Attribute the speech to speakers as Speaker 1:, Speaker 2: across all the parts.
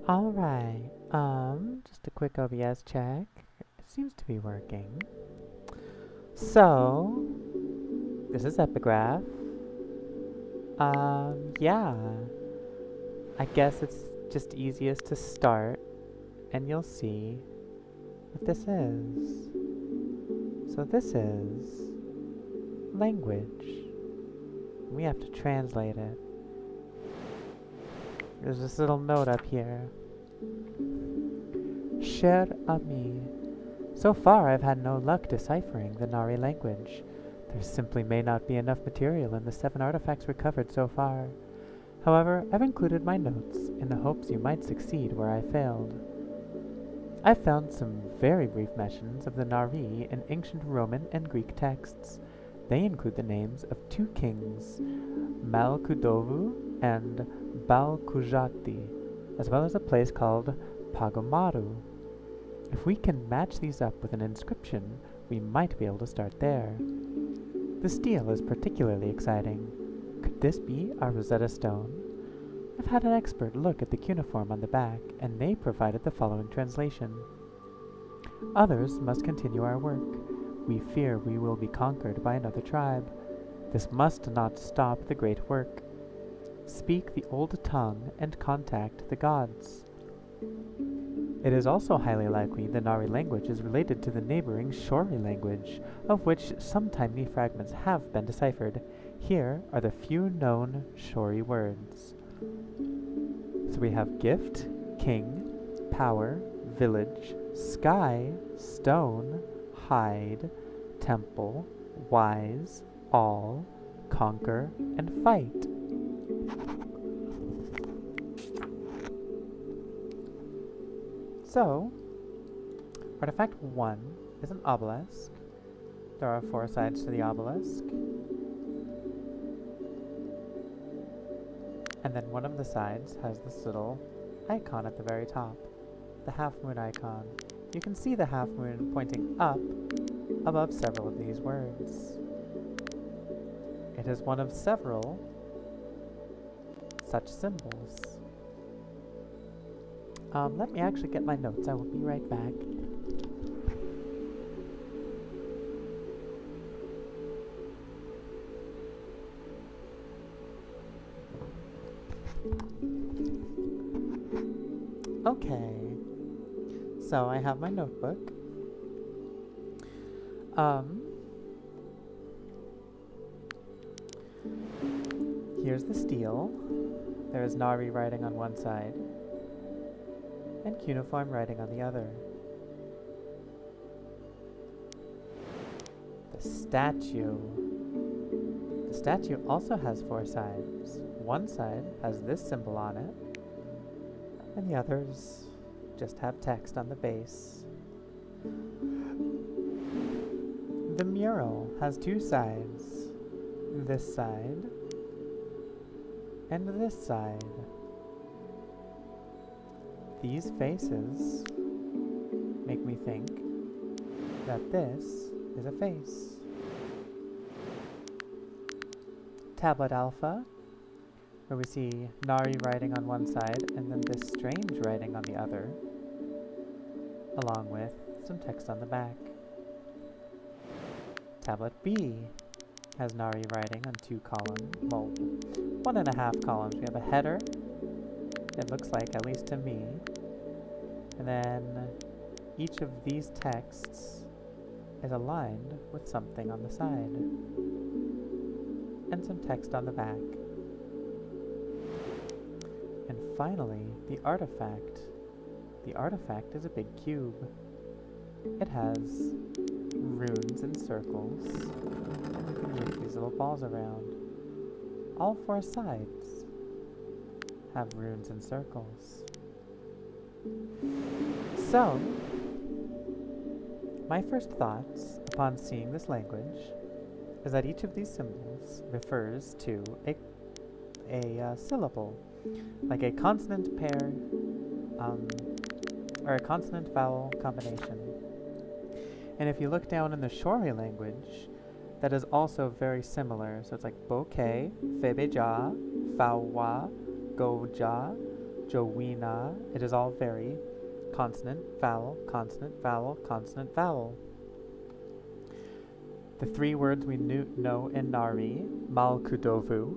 Speaker 1: Alright, just a quick OBS check. It seems to be working. So, this is Epigraph. Yeah. I guess it's just easiest to start, and you'll see what this is. So this is language. We have to translate it. There's this little note up here. Cher ami. So far, I've had no luck deciphering the Nari language. There simply may not be enough material in the 7 artifacts recovered so far. However, I've included my notes in the hopes you might succeed where I failed. I found some very brief mentions of the Nari in ancient Roman and Greek texts. They include the names of 2 kings, Malkudovu and Balkujati, as well as a place called Pagomaru. If we can match these up with an inscription, we might be able to start there. The stele is particularly exciting. Could this be our Rosetta Stone? I've had an expert look at the cuneiform on the back, and they provided the following translation. Others must continue our work. We fear we will be conquered by another tribe. This must not stop the great work. Speak the old tongue and contact the gods. It is also highly likely the Nari language is related to the neighboring Shori language, of which some tiny fragments have been deciphered. Here are the few known Shori words. So we have gift, king, power, village, sky, stone, hide, temple, wise, all, conquer, and fight. So, artifact 1 is an obelisk. There are 4 sides to the obelisk. And then one of the sides has this little icon at the very top, the half-moon icon. You can see the half-moon pointing up above several of these words. It is one of several such symbols. Let me actually get my notes. I will be right back. Okay, so I have my notebook. Here's the stele. There is Nari writing on one side, and cuneiform writing on the other. The statue. The statue also has 4 sides. One side has this symbol on it, and the others just have text on the base. The mural has 2 sides. This side and this side. These faces make me think that this is a face. Tablet Alpha, where we see Nari writing on one side and then this strange writing on the other, along with some text on the back. Tablet B has Nari writing on 2 columns, well, 1.5 columns. We have a header, it looks like, at least to me, and then each of these texts is aligned with something on the side, and some text on the back. And finally, the artifact. The artifact is a big cube. It has runes and circles. You can move these little balls around. All 4 sides have runes and circles. So, my first thoughts upon seeing this language is that each of these symbols refers to a syllable, like a consonant pair, or a consonant vowel combination. And if you look down in the Shori language, that is also very similar. So it's like bouquet, febeja, fawa, goja, jowina. It is all very consonant, vowel, consonant, vowel, consonant, vowel. The three words we know in Nari, Malkudovu,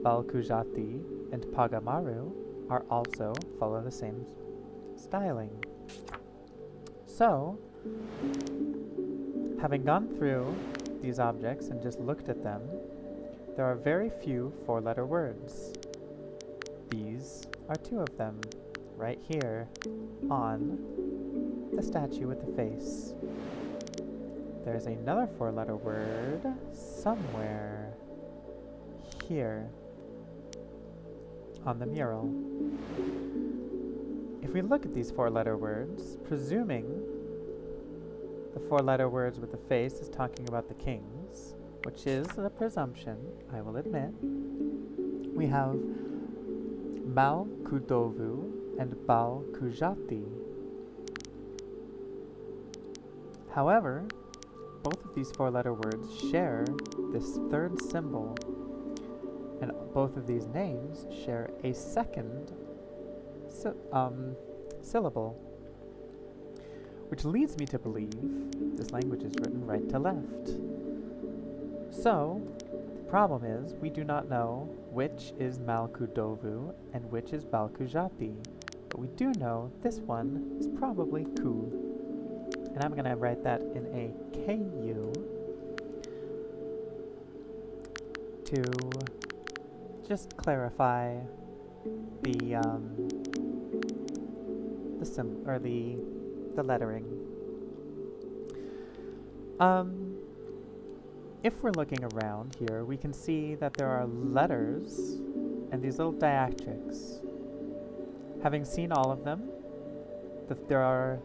Speaker 1: Balkujati, and Pagamaru, are also follow the same styling. So, having gone through these objects and just looked at them, there are very few four-letter words. These are two of them, right here on the statue with the face. There's another four-letter word somewhere here on the mural. If we look at these four-letter words, presuming the four-letter words with the face is talking about the kings, which is the presumption, I will admit, we have Malkudovu and Balkujati. However, both of these four-letter words share this third symbol, and both of these names share a second syllable, which leads me to believe this language is written right to left. So, the problem is we do not know which is Malkudovu and which is Balkujati, but we do know this one is probably Ku. And I'm going to write that in a KU to just clarify the symbol or the lettering. If we're looking around here, we can see that there are letters and these little diacritics. Having seen all of them, there are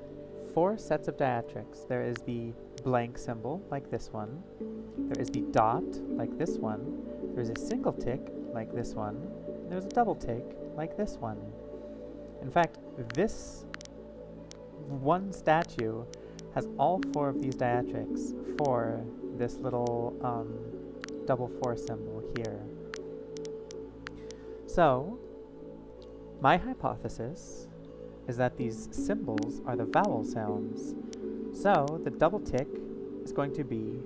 Speaker 1: 4 sets of diacritics. There is the blank symbol, like this one. There is the dot, like this one. There's a single tick, like this one. There's a double tick, like this one. In fact, this one statue has all 4 of these diacritics for this little double 4 symbol here. So, my hypothesis is that these symbols are the vowel sounds. So, the double tick is going to be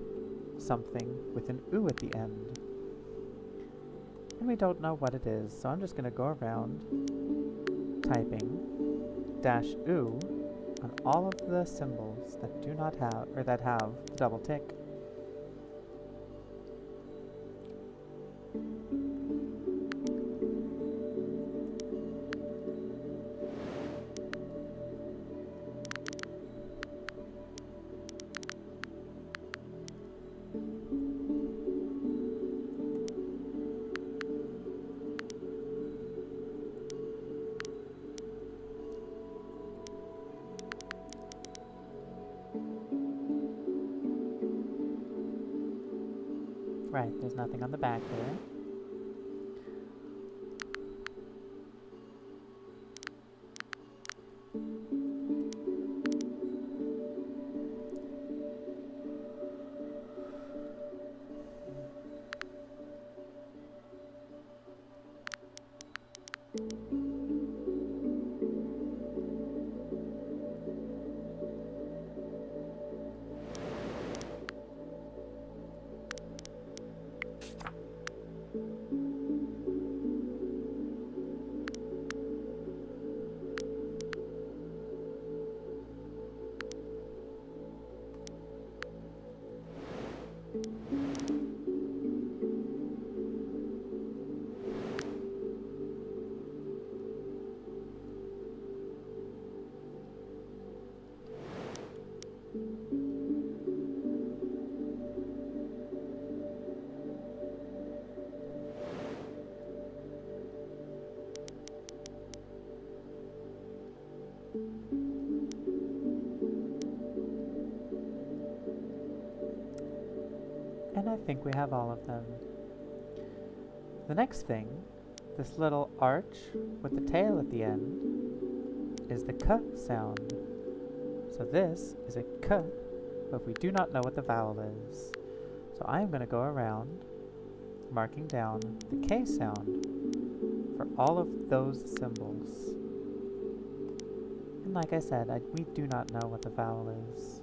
Speaker 1: something with an U at the end. And we don't know what it is, so I'm just going to go around typing -U on all of the symbols that do not have, or that have the double tick. Right, there's nothing on the back there. And I think we have all of them. The next thing, this little arch with the tail at the end, is the K sound. So this is a K, but we do not know what the vowel is. So I am going to go around marking down the K sound for all of those symbols. And like I said, we do not know what the vowel is.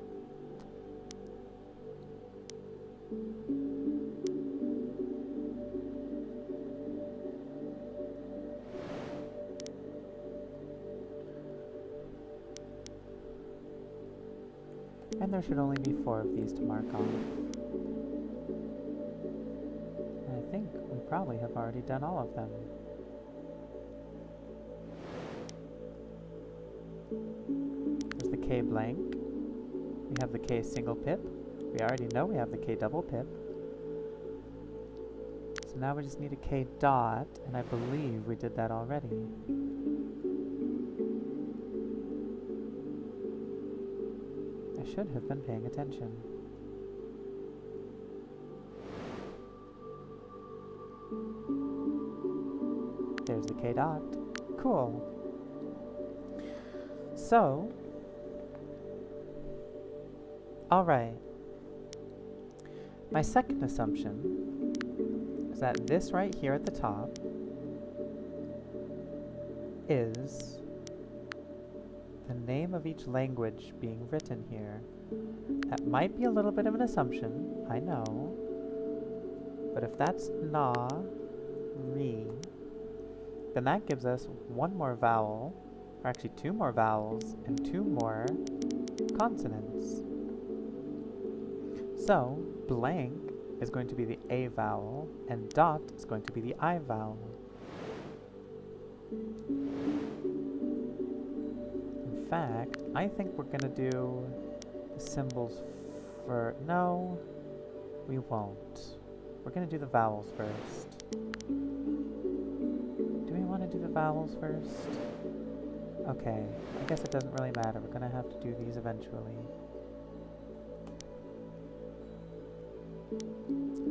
Speaker 1: And there should only be 4 of these to mark off. And I think we probably have already done all of them. There's the K blank. We have the K single pip. We already know we have the K double pip. So now we just need a K dot, and I believe we did that already. I should have been paying attention. There's the K dot. Cool. So, alright. My second assumption is that this right here at the top is the name of each language being written here. That might be a little bit of an assumption, I know. But if that's na, re, then that gives us 1 more vowel, or actually 2 more vowels, and 2 more consonants. So, blank is going to be the A vowel, and dot is going to be the I vowel. In fact, I think we're going to do the symbols for... No, we won't. We're going to do the vowels first. Do we want to do the vowels first? Okay, I guess it doesn't really matter. We're going to have to do these eventually.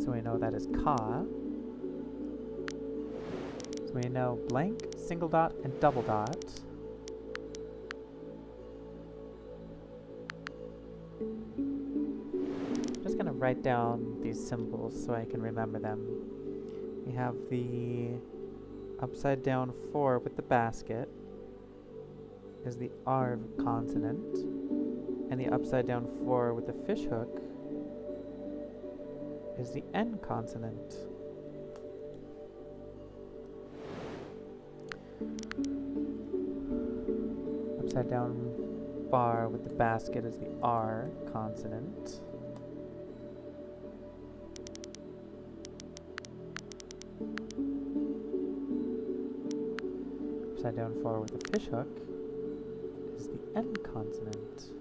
Speaker 1: So we know that is ka. So we know blank, single dot, and double dot. I'm just going to write down these symbols so I can remember them. We have the upside down 4 with the basket is the R consonant, and the upside down 4 with the fish hook is the N consonant. Upside down bar with the basket is the R consonant. Upside down 4 with the fish hook is the N consonant.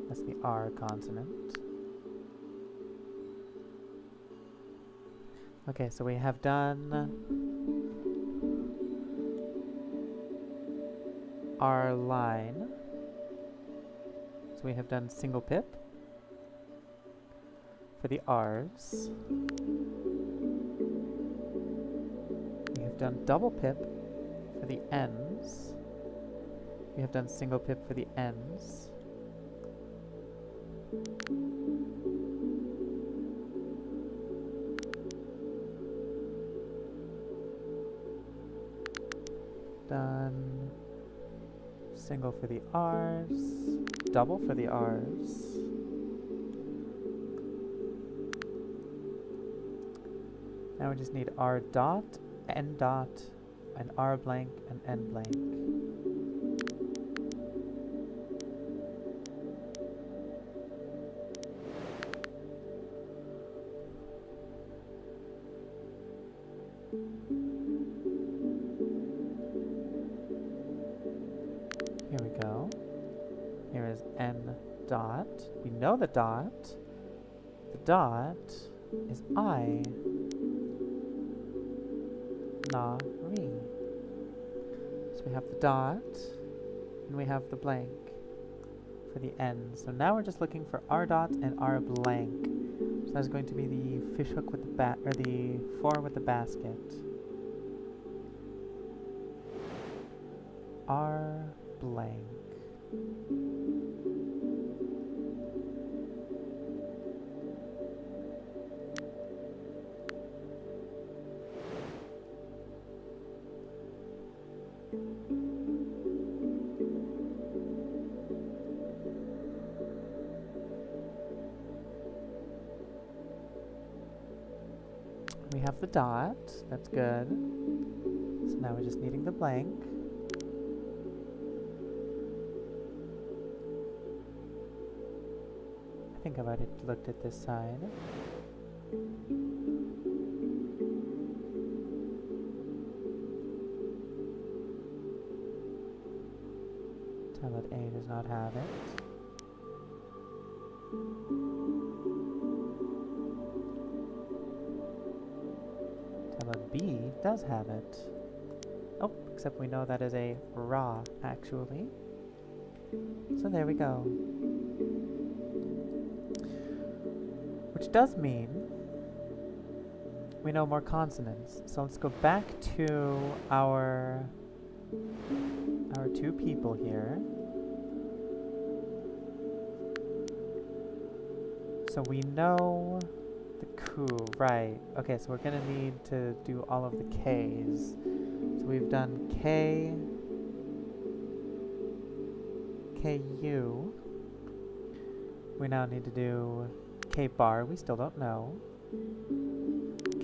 Speaker 1: That's the R consonant. Okay, so we have done our line. So we have done single pip for the R's. We have done double pip for the N's. We have done single pip for the N's. Done single for the R's, double for the R's. Now we just need R dot, N dot, and R blank, and N blank. Here we go. Here is N dot. We know the dot. The dot is I. Na, re. So we have the dot, and we have the blank for the N. So now we're just looking for R dot and R blank. So that's going to be the fish hook with the or the 4 with the basket. R blank. we have the dot. That's good. So now we're just needing the blank. I think I've already looked at this side. Tablet A does not have it. Tablet B does have it. Oh, except we know that is a ra, actually. So there we go. Which does mean we know more consonants. So let's go back to our two people here. So we know the ku, right. Okay, so we're gonna need to do all of the K's. So we've done K, KU. We now need to do K bar, we still don't know.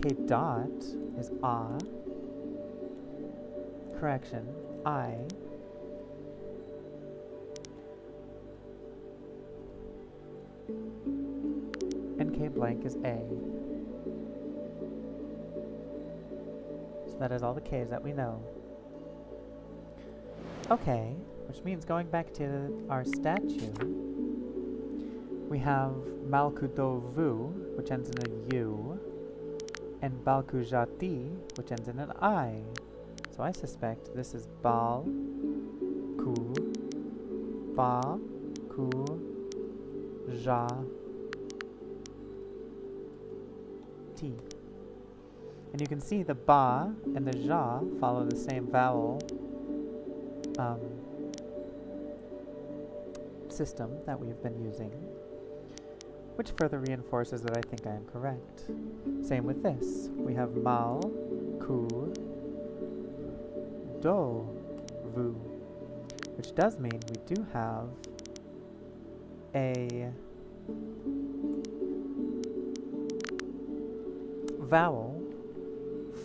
Speaker 1: K dot is ah. Correction, I. And K blank is A. So that is all the K's that we know. Okay, which means going back to our statue, we have Malkudovu, which ends in a U, and Balkujati, which ends in an I. So I suspect this is Bal, Ku, Ba, Ku, Ja, T. And you can see the Ba and the Ja follow the same vowel system that we've been using, which further reinforces that I think I am correct. Same with this. We have Mal, Ku, Do, Vu, which does mean we do have a vowel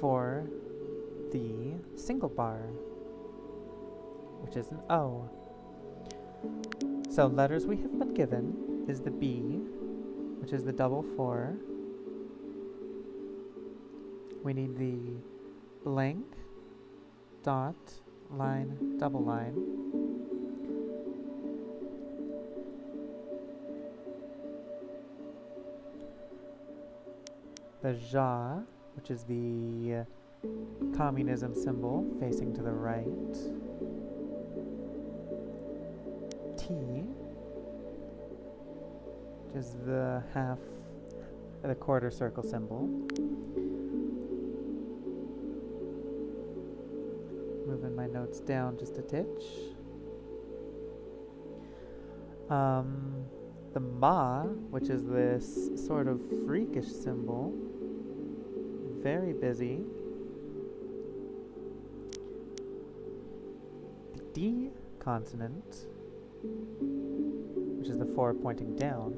Speaker 1: for the single bar, which is an O. So letters we have been given is the B, which is the double 4. We need the blank, dot, line, double line. The Ja, which is the communism symbol facing to the right. T, which is the quarter circle symbol. Moving my notes down just a titch. The Ma, which is this sort of freakish symbol. Very busy. The D consonant, which is the 4 pointing down,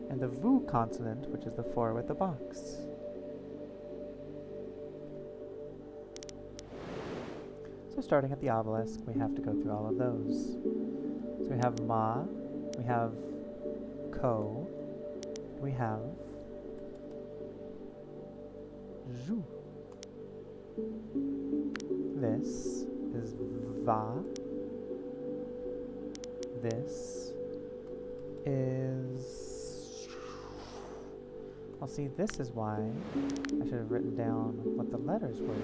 Speaker 1: and the Vu consonant, which is the 4 with the box. So starting at the obelisk, we have to go through all of those. So we have Ma, we have Ko, we have Ju. This is Va. This is... Well, see, this is why I should have written down what the letters were,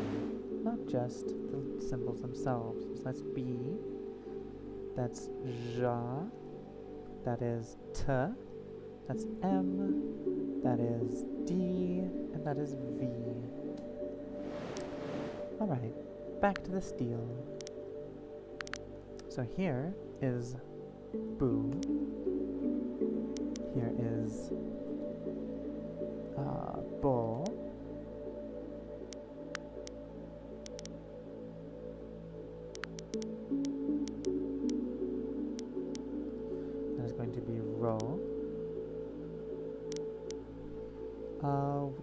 Speaker 1: not just the symbols themselves. So that's B, that's Ja, that is T, that's M, that is D, and that is V. Alright, back to the steel. So here is Bu. Here is Bo. That is going to be Ro.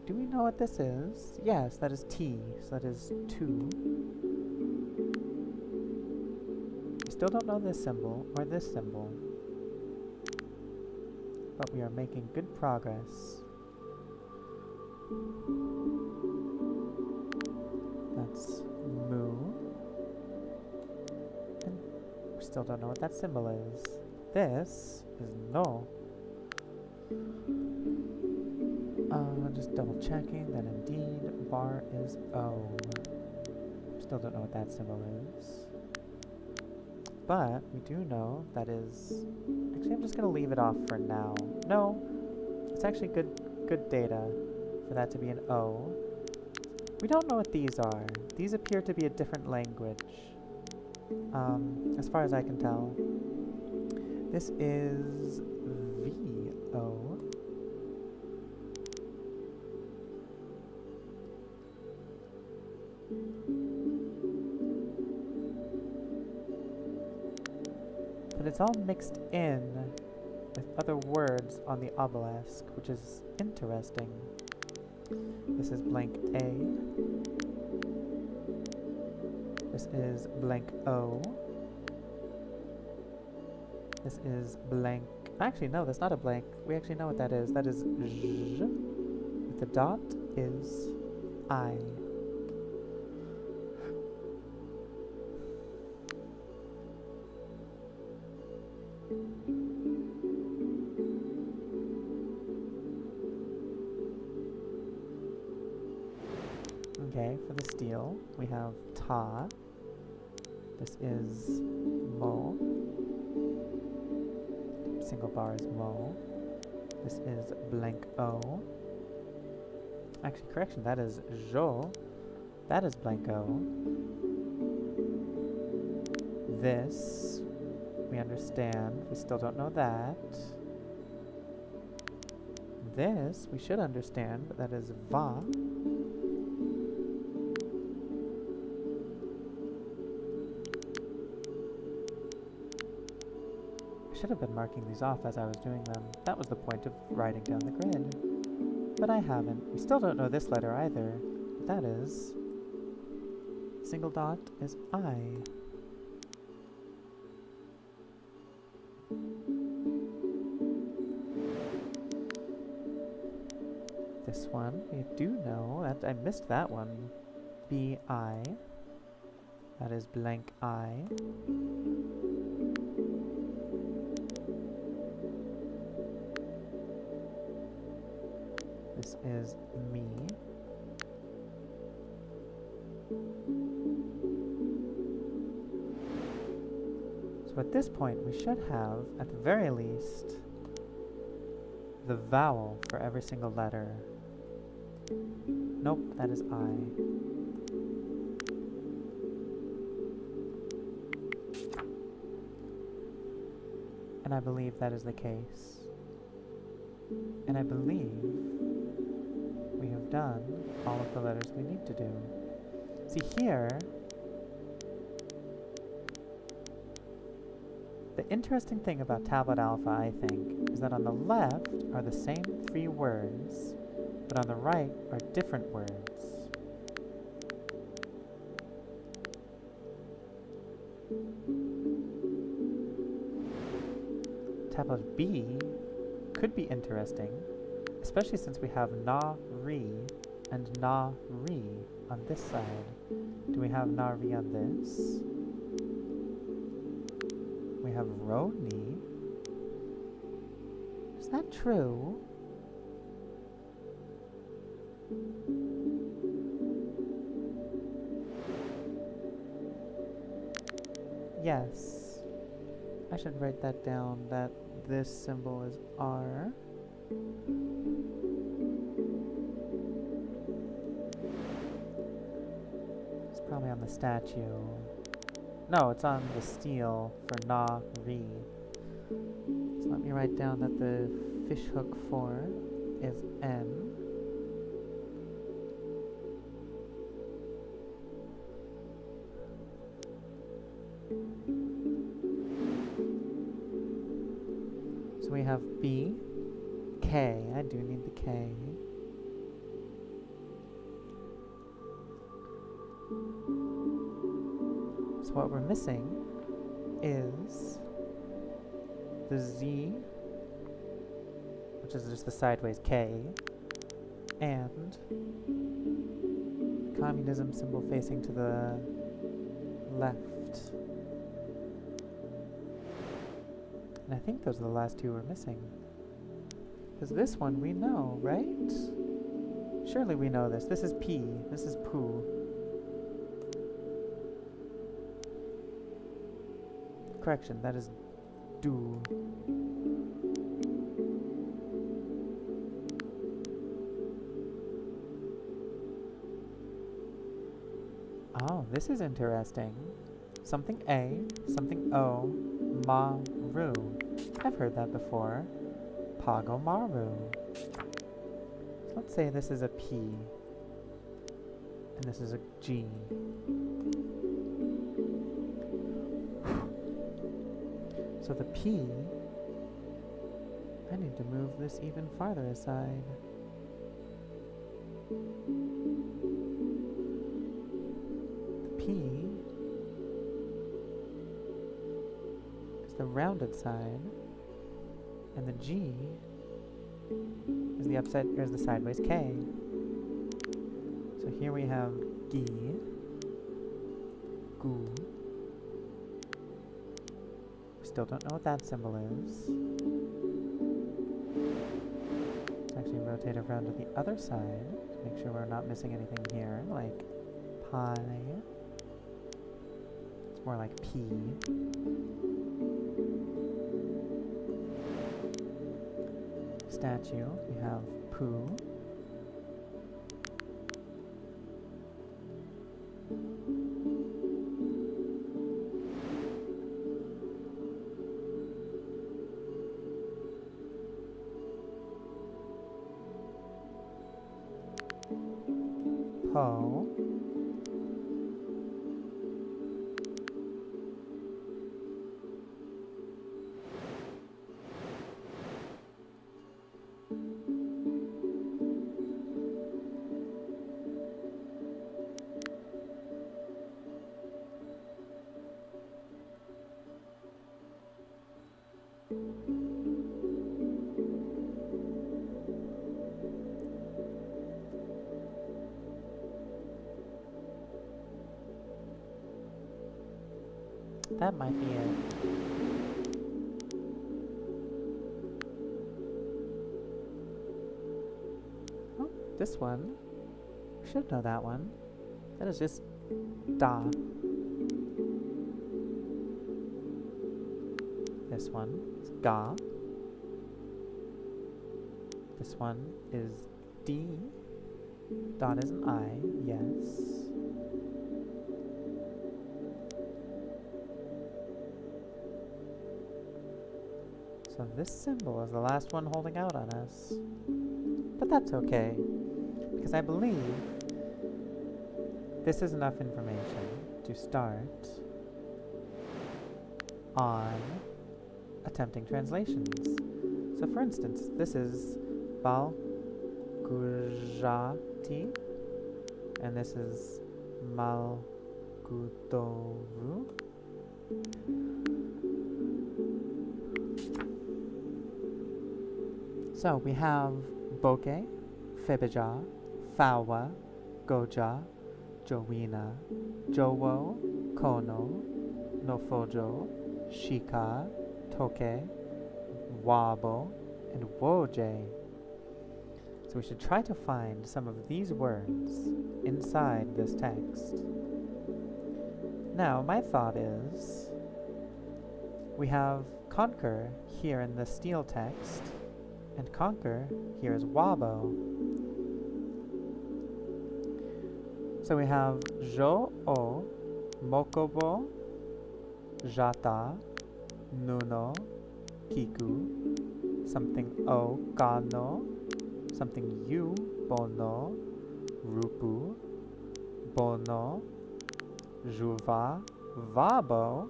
Speaker 1: do we know what this is? Yes, that is T, so that is 2. We still don't know this symbol or this symbol, but we are making good progress. That's Mu. And we still don't know what that symbol is. This is No. Just double checking that indeed bar is O. Still don't know what that symbol is. But we do know that is... Actually, I'm just going to leave it off for now. No, it's actually good data for that to be an O. We don't know what these are. These appear to be a different language, as far as I can tell. This is VO. But it's all mixed in with other words on the obelisk, which is interesting. This is blank A. This is blank O. This is blank... Actually, no, that's not a blank. We actually know what that is. That is J. With the dot is I. Okay, for the steel, we have Ta. This is Mo. Single bar is Mo. This is blank O. Actually, correction, that is Jo. That is blank O. This, we understand. We still don't know that. This, we should understand, but that is Va. I should have been marking these off as I was doing them. That was the point of writing down the grid. But I haven't. We still don't know this letter either. That is... Single dot is I. This one, we do know. That I missed that one. B-I. That is blank I. This is me. So at this point, we should have, at the very least, the vowel for every single letter. Nope, that is I. And I believe that is the case. And I believe we have done all of the letters we need to do. See here, the interesting thing about Tablet Alpha, I think, is that on the left are the same 3 words, but on the right are different words. Tablet B could be interesting, especially since we have na-ri and na-ri on this side. Do we have na-ri on this? We have ro-ni. Is that true? Yes. I should write that down, that this symbol is R. It's probably on the statue. No, it's on the steel for na-ri. So let me write down that the fishhook for is N. So we have B, K. I do need the K. what we're missing is the Z, which is just the sideways K, and communism symbol facing to the left. And I think those are the last two we're missing. Because this one we know, right? Surely we know this. This is P. This is poo. Correction, that is do. Oh, this is interesting. Something A, something O, ma, ru. I've heard that before. Pagomaru. So let's say this is a P, and this is a G. So the P, I need to move this even farther aside. The P is the rounded side, and the G is the upside, or is the sideways K. So here we have gi, gu. Still don't know what that symbol is. Let's actually rotate around to the other side to make sure we're not missing anything here, like pi. It's more like P. Statue, we have poo. Po. That might be it. Oh, this one. We should know that one. That is just da. This one is ga. This one is D. Dot is an I, yes. So this symbol is the last one holding out on us. But that's okay, because I believe this is enough information to start on attempting translations. So for instance, this is Bal Gujati, and this is Mal Gudovu. So we have Boke, Febija, Fawa, Goja, Jowina, Jowo, Kono, Nofojo, Shika, Toke, Wabo, and Woje. So we should try to find some of these words inside this text. Now, my thought is, we have conquer here in the steel text, and conquer here is wabo. So we have jo o, mokobo, jata, nuno, kiku, something o, kano, something yu, bono, rupu, bono, juva, vabo,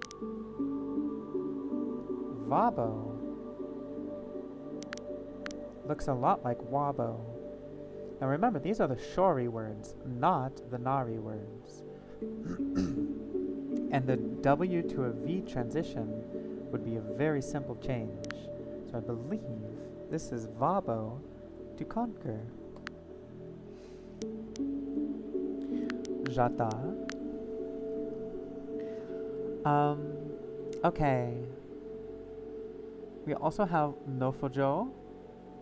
Speaker 1: vabo. Looks a lot like wabo. Now remember, these are the shori words, not the nari words. And the W to a V transition would be a very simple change. So I believe this is Vabo to conquer. Jata. Okay. We also have Nofojo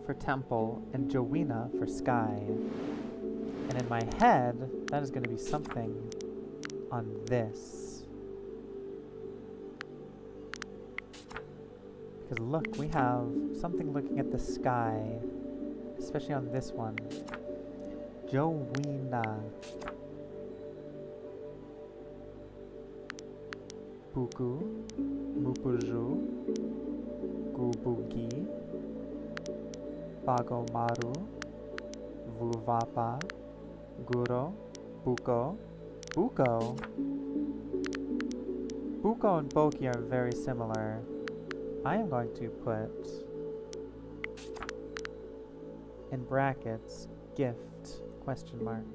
Speaker 1: for temple and Jowina for sky. And in my head, that is going to be something on this. Because look, we have something looking at the sky, especially on this one. Jowina. Puku, Mupuju, Gubugi, Bagomaru, Vuvapa, Guro, Buko, Buko. Buko and Boki are very similar. I am going to put in brackets gift question mark.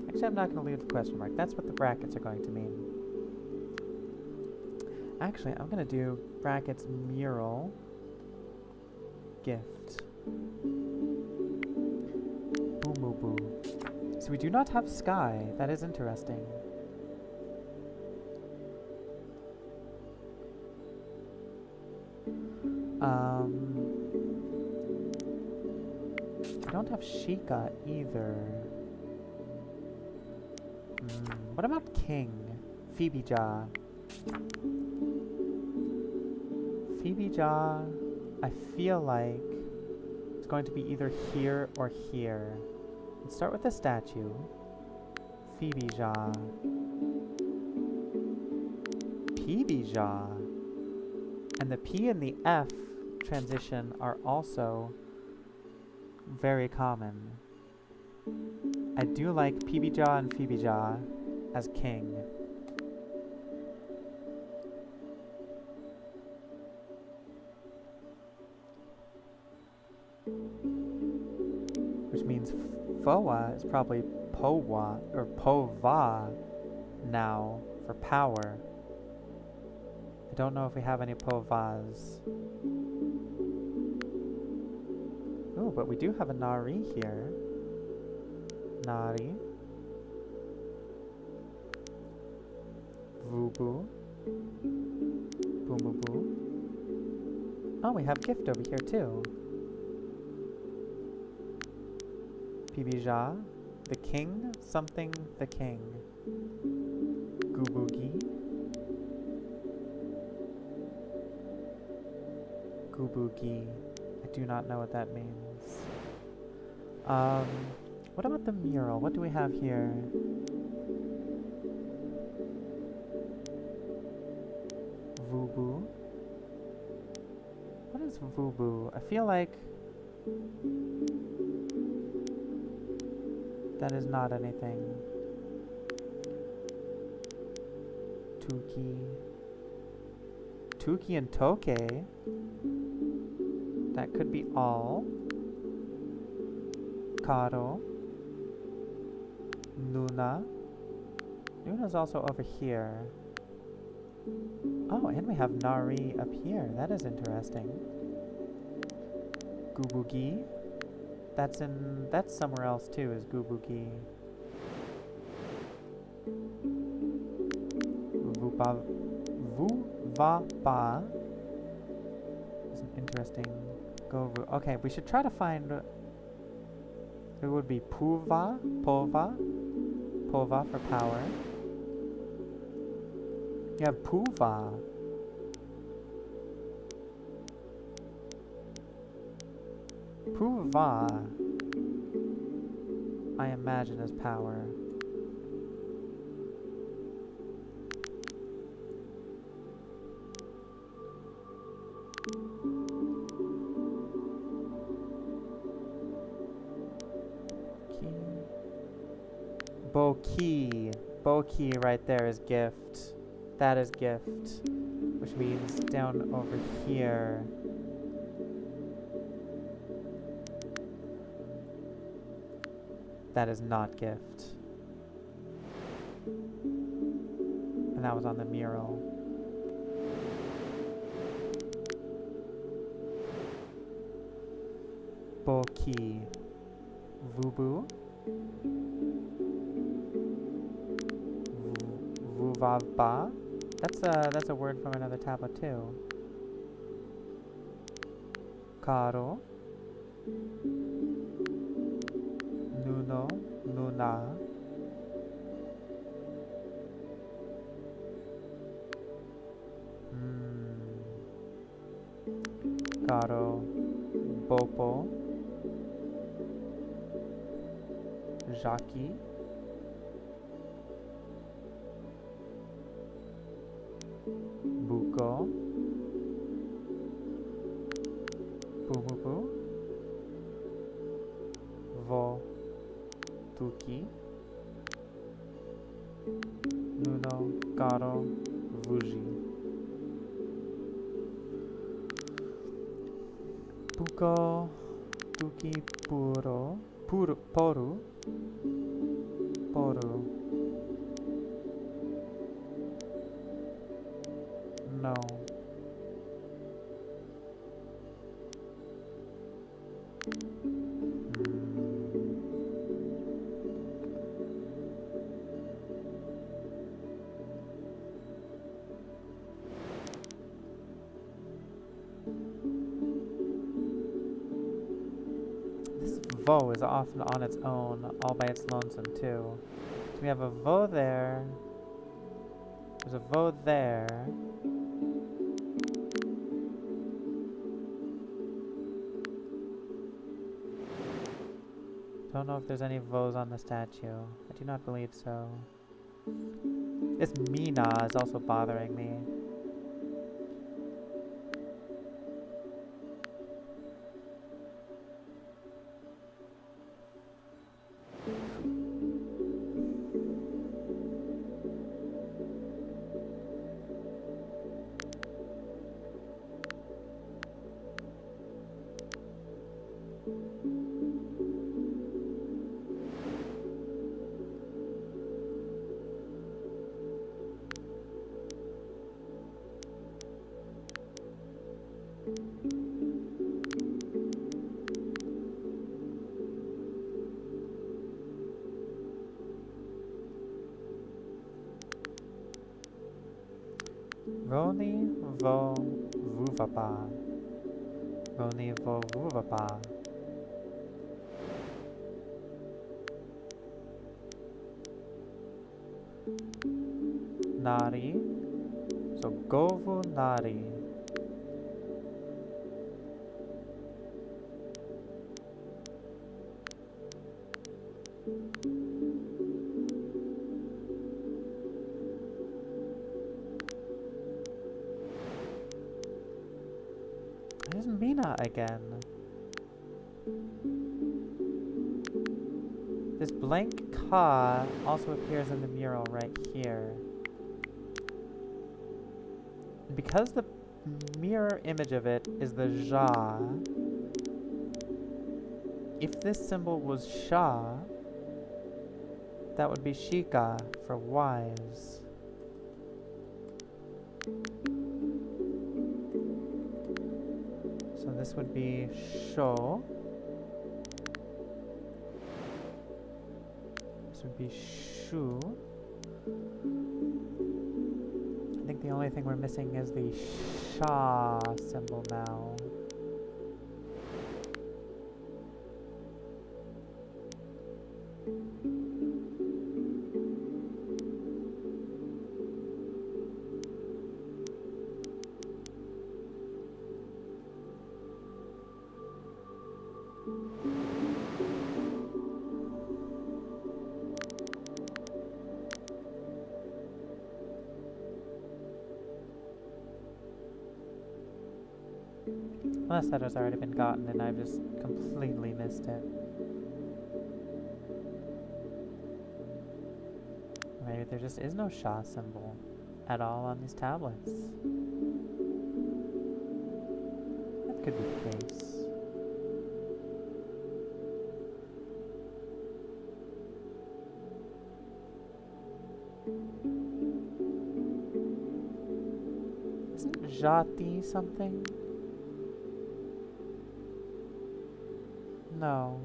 Speaker 1: Actually, I'm not going to leave the question mark. That's what the brackets are going to mean. Actually, I'm going to do brackets mural gift. Boo. So we do not have sky. That is interesting. I don't have Shika either. What about King? Phoebe-ja. Phoebe-ja, I feel like it's going to be either here or here. Let's start with the statue. Phoebe-ja. Phoebe-ja. And the P and the F transition are also very common. I do like Phoebe-ja and Phoebe-ja as king. Which means Foa is probably Powa or Pova now for power. I don't know if we have any Povas. Oh, but we do have a Nari here. Nari. Vubu. Bumubu. Oh, we have gift over here too. Pibija. The king. Something the king. Gubugi. Gubugi. I do not know what that means. What about the mural? What do we have here? Vubu. What is Vubu? I feel like that is not anything. Tuki. Tuki and Toke. That could be all. Karo. Nuna. Nuna's also over here. Oh, and we have Nari up here. That is interesting. Gubugi. That's somewhere else too, is Gubugi. Vuvapa is an interesting Govu. Okay, we should try to find. It would be Pova for power. You have Puva. Puva, I imagine, is power. Boki. Boki right there is gift. That is gift. Which means down over here. That is not gift. And that was on the mural. Boki. Vubu. Vuvavba. That's a word from another tablet too. Karo. Nuno. Nuna. Karo. Bopo. Jaki. Buko. Pumupu. Vo. Tuki. Nuno. Karo. Vuji. Buko. Tuki. Puro. Poru. Poru. No. This vo is often on its own, all by its lonesome too. So we have a vo there. There's a vo there. Don't know if there's any vos on the statue. I do not believe so. This mina is also bothering me. Roni vo vuvapa. Roni vo vuvapa. Nari. So govu nari. There's Mina again. This blank ka also appears in the mural right here. And because the mirror image of it is the ja, if this symbol was sha, that would be shika for wise. So this would be sho. This would be shu. I think the only thing we're missing is the sha symbol now. Unless that has already been gotten and I've just completely missed it. Maybe there just is no Sha symbol at all on these tablets. That could be the case. Jati something? No.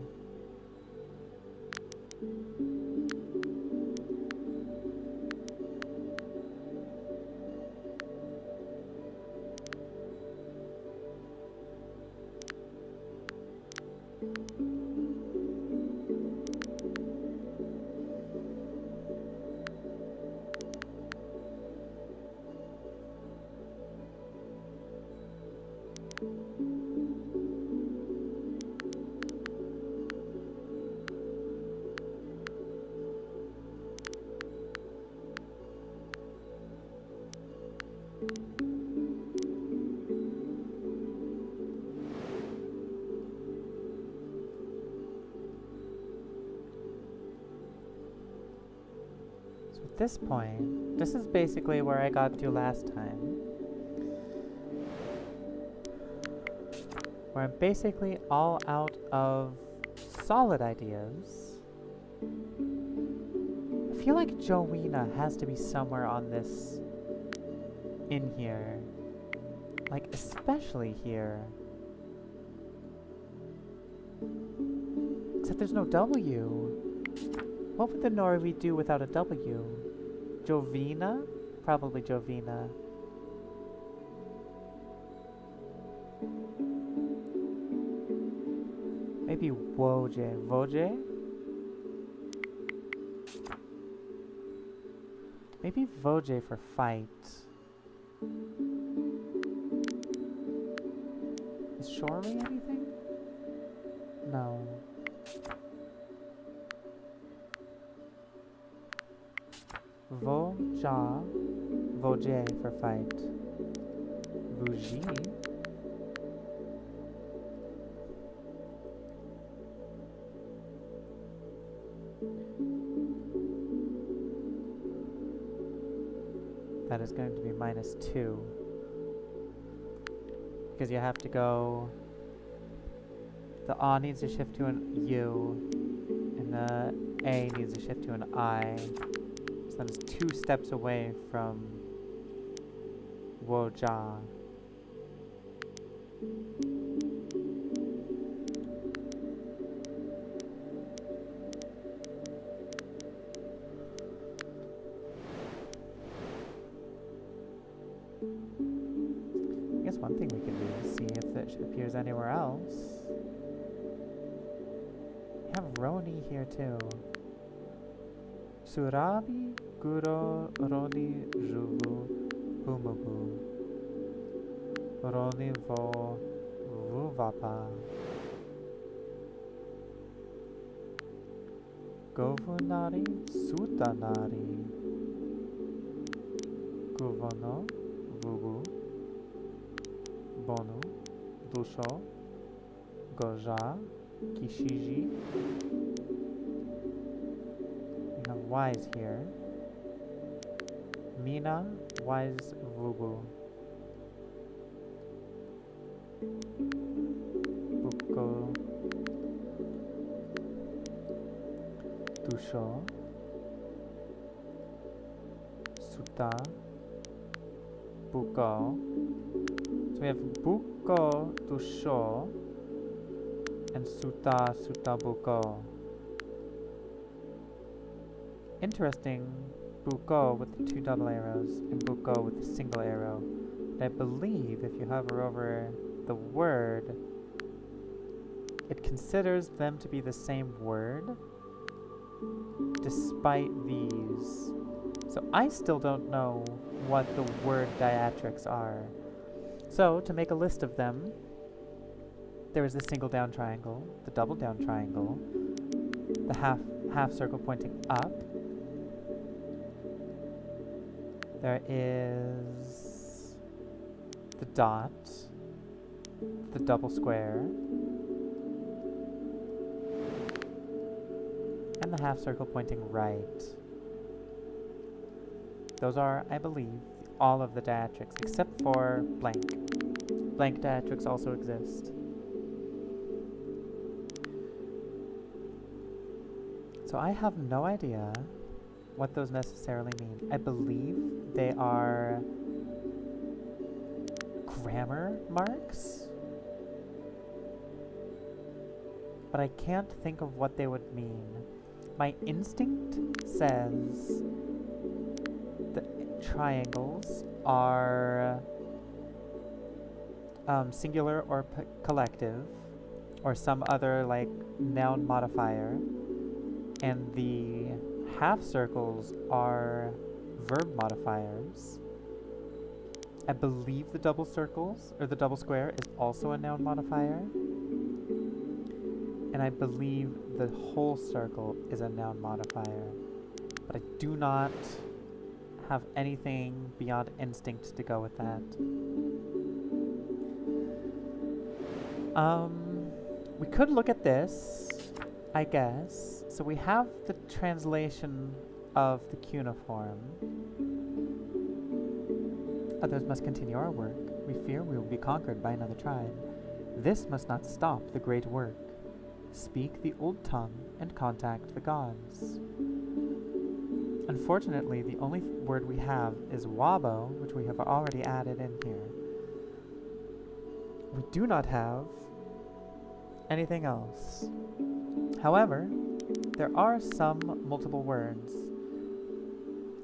Speaker 1: So at this point, this is basically where I got to last time. Where I'm basically all out of solid ideas. I feel like Joanna has to be somewhere on this in here. Like, especially here. Except there's no W. What would the Norway do without a W? Jovina? Probably Jovina. Maybe Woje. Voje? Maybe Voje for fight. Is Shorey anything? No. Voja. Voje for fight. Vuji. That is going to be -2. Because you have to go... The A needs to shift to an U, and the A needs to shift to an I. So that is 2 steps away from Woja. I guess one thing we can do is see if it appears anywhere else. We have Roni here too. Surabi Guro Roni Juvu Bumubu Roni Vo Vuvapa Govunari Sutanari Guvono Vubu Bonu Dusho Goja Kishiji. We have Wise here. Mina Wise Vubu Buko Dusho Suta Buko. So we have Buko Dusho and Suta Buko. Interesting, Buko with the 2 double arrows and Buko with the single arrow. But I believe if you hover over the word, it considers them to be the same word despite these. So I still don't know what the word diatrics are. So to make a list of them, there is the single down triangle, the double down triangle, the half circle pointing up. There is the dot, the double square, and the half circle pointing right. Those are, I believe, all of the diatrics, except for blank. Blank diatrics also exist. So I have no idea what those necessarily mean. I believe they are grammar marks, but I can't think of what they would mean. My instinct says that triangles are singular or collective, or some other like noun modifier, and the half circles are verb modifiers. I believe the double circles, or the double square, is also a noun modifier. And I believe the whole circle is a noun modifier. But I do not have anything beyond instinct to go with that. We could look at this, I guess. So we have the translation of the cuneiform. Others must continue our work. We fear we will be conquered by another tribe. This must not stop the great work. Speak the old tongue and contact the gods. Unfortunately, the only word we have is wabo, which we have already added in here. We do not have anything else. However, there are some multiple words.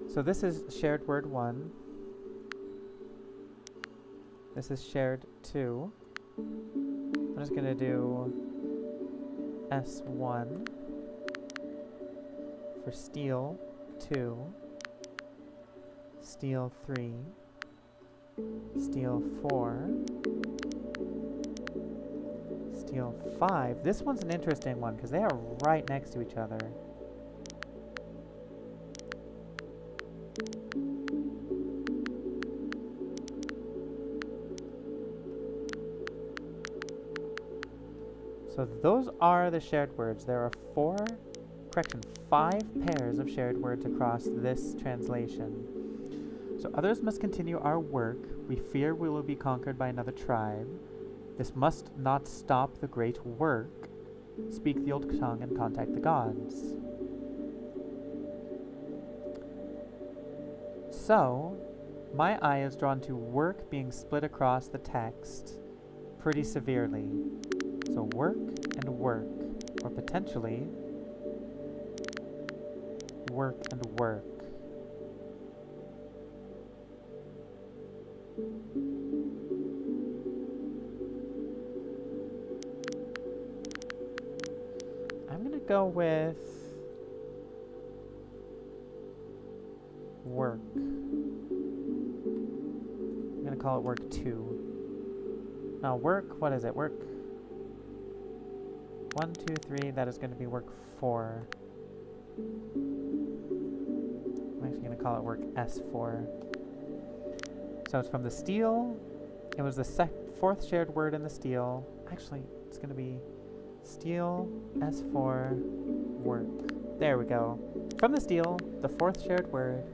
Speaker 1: So this is shared word 1. This is shared 2. I'm just going to do S1 for steel 2, steel 3, steel 4, steel 5. This one's an interesting one because they are right next to each other. So those are the shared words. There are 5 pairs of shared words across this translation. So others must continue our work. We fear we will be conquered by another tribe. This must not stop the great work. Speak the old tongue and contact the gods. So, my eye is drawn to work being split across the text pretty severely. So work and work, or potentially work and work. I'm going to go with work. I'm going to call it work 2. Now work, what is it? Work 1, 2, 3, that is going to be work 4. I'm actually going to call it work S4. So it's from the steel. It was the 4th shared word in the steel. Actually, it's going to be steel S4 work. There we go. From the steel, the 4th shared word.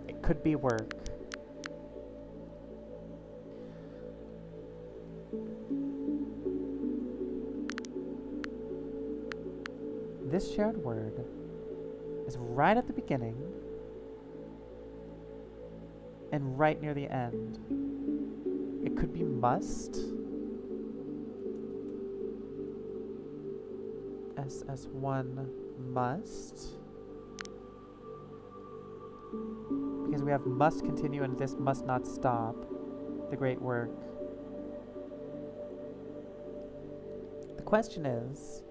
Speaker 1: It could be work. This shared word is right at the beginning and right near the end. It could be must. SS1 must. Because we have must continue and this must not stop the great work. The question is,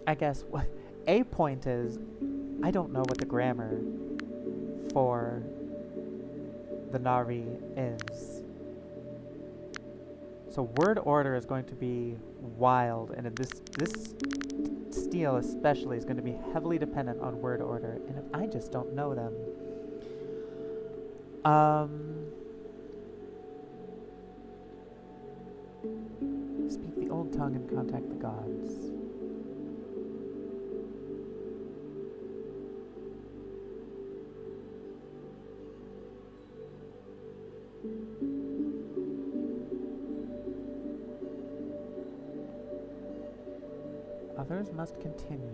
Speaker 1: I guess what a point is, I don't know what the grammar for the narrate is. So word order is going to be wild, and this steel especially is going to be heavily dependent on word order, and if I just don't know them. Speak the old tongue and contact the gods. Others must continue.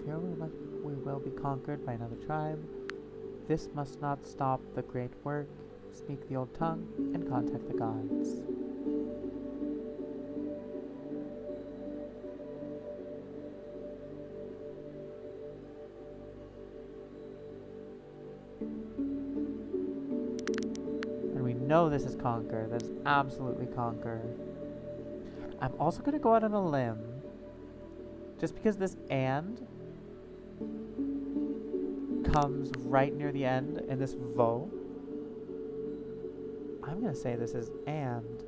Speaker 1: Fear we will be conquered by another tribe. This must not stop the great work. Speak the old tongue and contact the gods. And we know this is conquer. That is absolutely conquer. I'm also going to go out on a limb. Just because this and comes right near the end in this vo, I'm going to say this is and.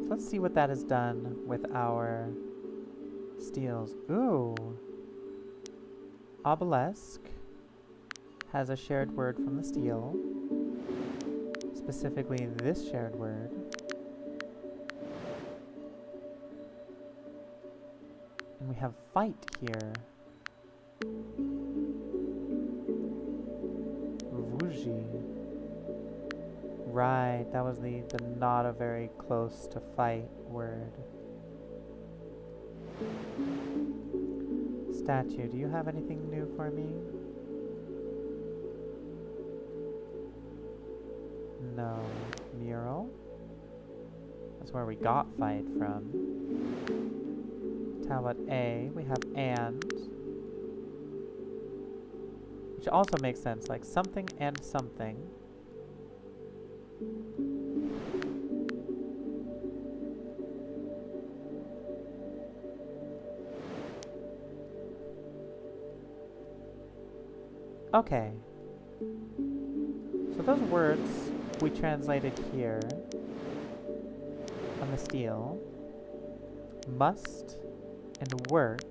Speaker 1: So let's see what that has done with our steels. Ooh. Obelisk has a shared word from the steel. Specifically this shared word. And we have fight here. Vuji. Right, that was the not a very close to fight word. Statue, do you have anything new for me? No. Mural? That's where we got fight from. Tablet A, we have and. Which also makes sense, like something and something. Okay. So those words we translated here on the steel, must and work,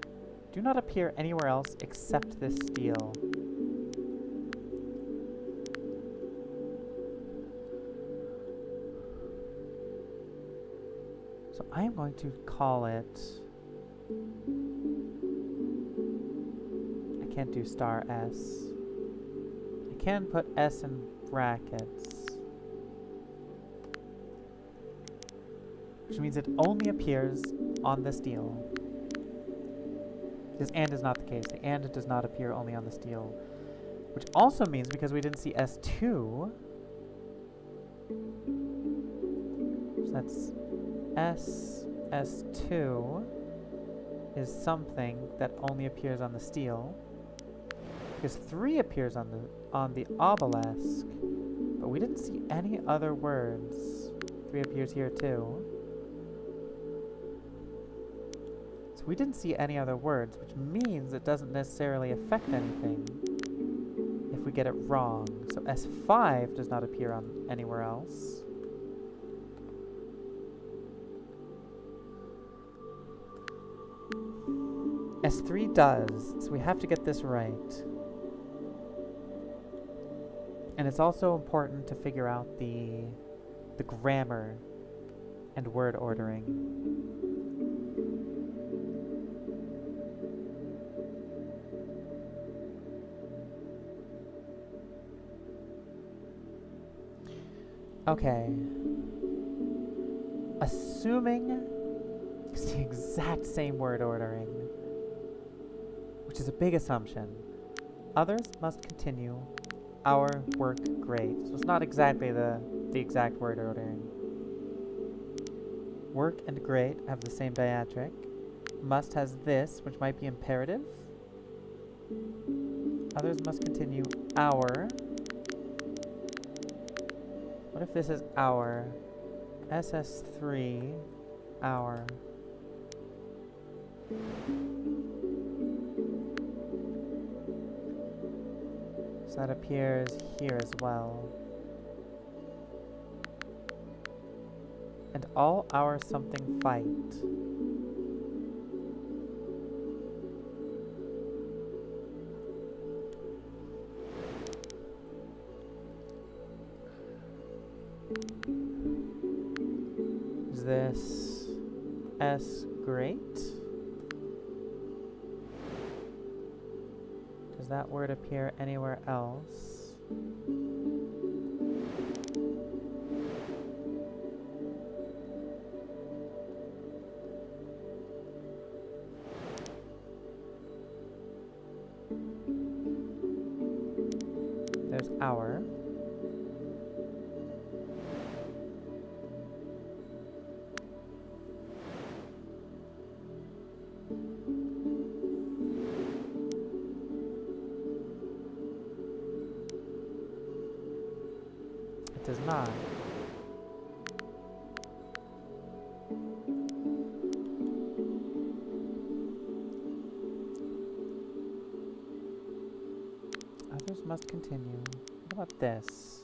Speaker 1: do not appear anywhere else except this steel. So I am going to call it, I can't do star S. I can put S in brackets, which means it only appears on the steel. This and is not the case. The and does not appear only on the steel, which also means because we didn't see S2, so that's S2 is something that only appears on the steel, because 3 appears on the obelisk, but we didn't see any other words. 3 appears here too. So we didn't see any other words, which means it doesn't necessarily affect anything if we get it wrong. So S5 does not appear on anywhere else. S3 does, so we have to get this right. And it's also important to figure out the grammar and word ordering. Okay. Assuming it's the exact same word ordering, which is a big assumption, others must continue our work great. So it's not exactly the exact word ordering. Work and great have the same diatric. Must has this, which might be imperative. Others must continue our. What if this is our? SS3, our. So that appears here as well. And all our something fight. Is this S great? Does that word appear anywhere else? There's our. It does not. Others must continue. What about this?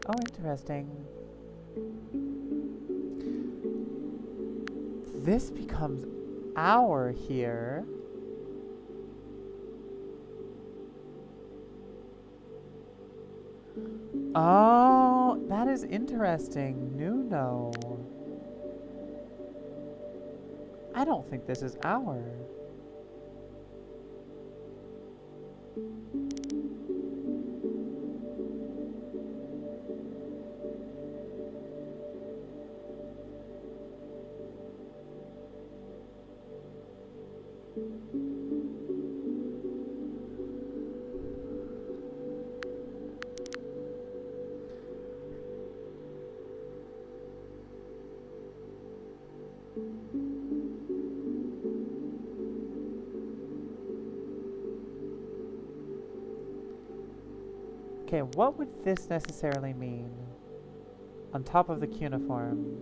Speaker 1: Oh, interesting. This becomes our here. Oh, that is interesting. Nuno. I don't think this is our. Okay, what would this necessarily mean? On top of the cuneiform.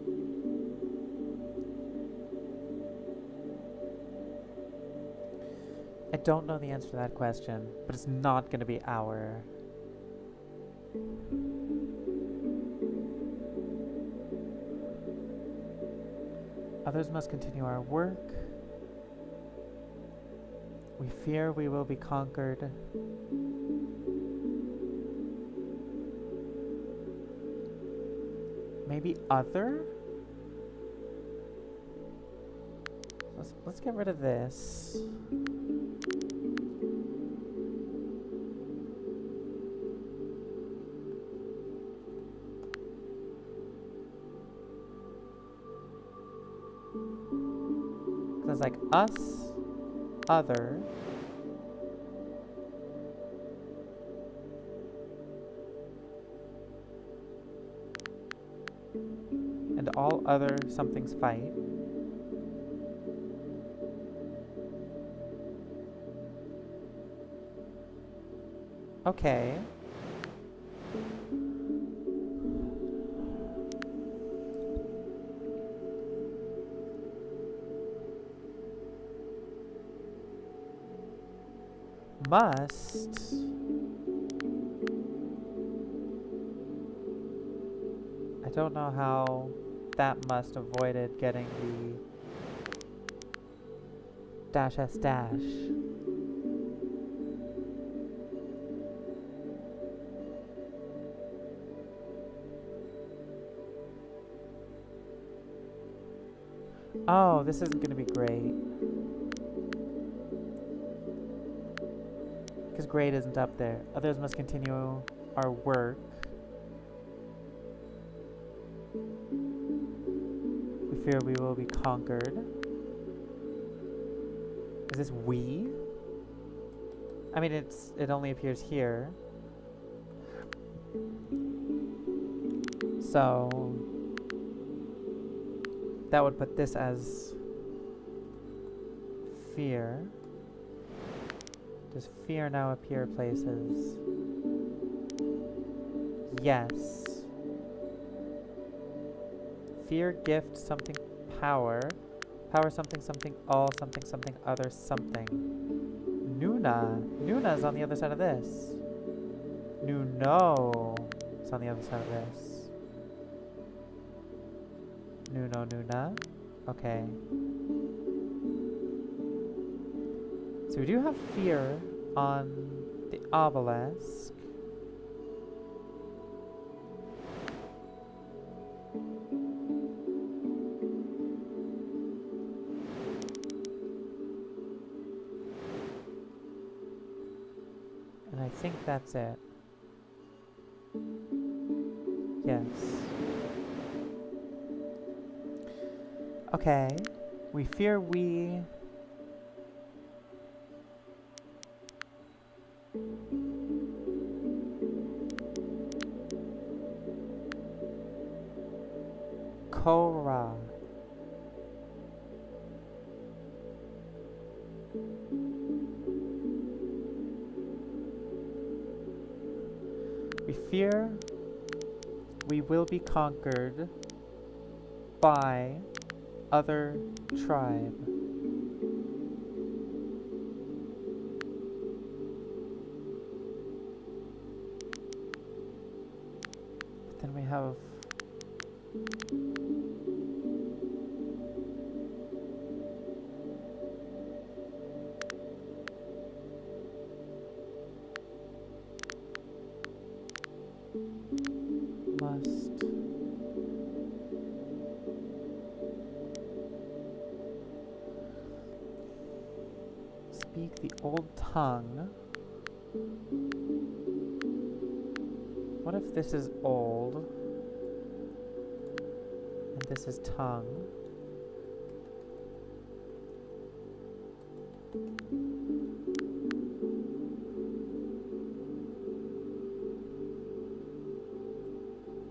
Speaker 1: I don't know the answer to that question, but it's not going to be our. Others must continue our work. We fear we will be conquered. Maybe other? Let's get rid of this. So it's like us, other. And all other somethings fight. Okay. Must. I don't know how that must avoided getting the dash s dash. Oh, this isn't going to be great. Because great isn't up there. Others must continue our work. We fear we will be conquered. Is this we? I mean, it only appears here. So that would put this as fear. Does fear now appear places? Yes. Fear gift something power. Power something something all something something other something. Nuna. Nuna is on the other side of this. Nuno is on the other side of this. Nuno, Nuna. Okay. So we do have fear on the obelisk. And I think that's it. Yes. Okay. We fear we... Korra. We fear we will be conquered by other tribe. But then we have must speak the old tongue. What if this is old and this is tongue?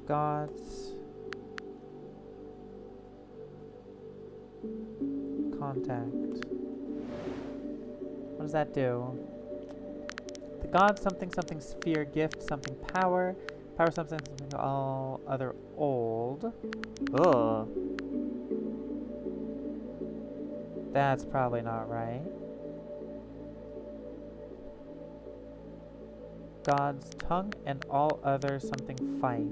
Speaker 1: God's contact. What does that do? The god something something sphere gift something power. Power something something all other old. Ugh. That's probably not right. God's tongue and all other something fight.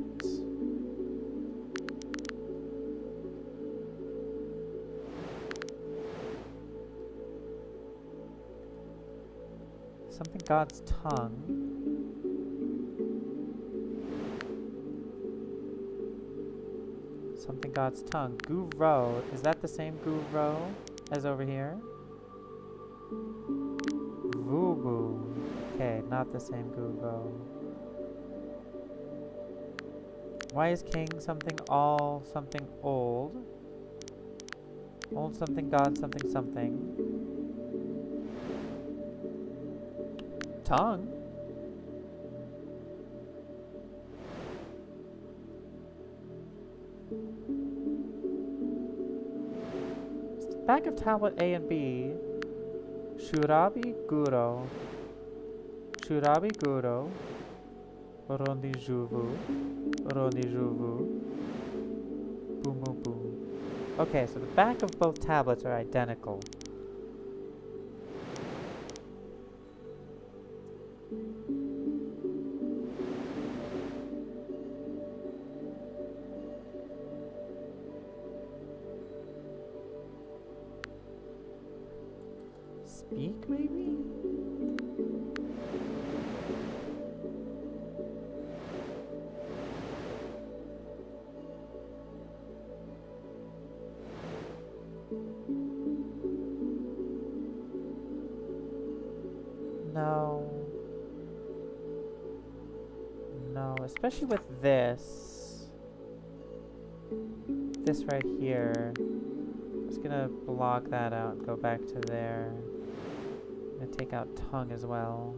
Speaker 1: Something God's tongue. Something God's tongue. Guro. Is that the same Guro as over here? Vubu. Okay, not the same Guro. Why is king something all something old? Old something God something something. Tongue? Back of tablet A and B. Shurabi Guro. Shurabi Guro. Rondi Juvu. Rondi Juvu. Boom boom boom. Okay, so the back of both tablets are identical. Speak, maybe? No. No, especially with this. This right here. I'm just gonna block that out and go back to there. I'm gonna take out tongue as well.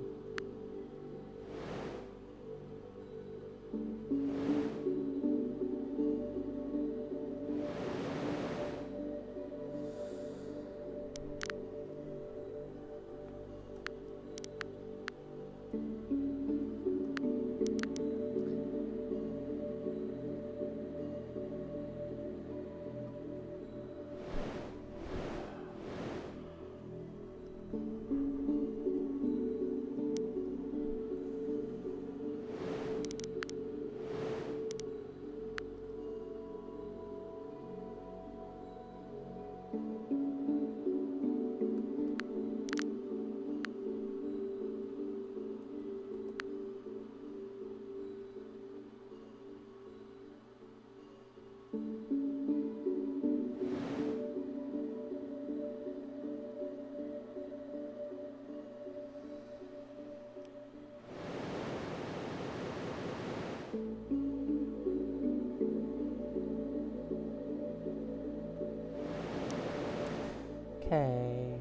Speaker 1: Okay.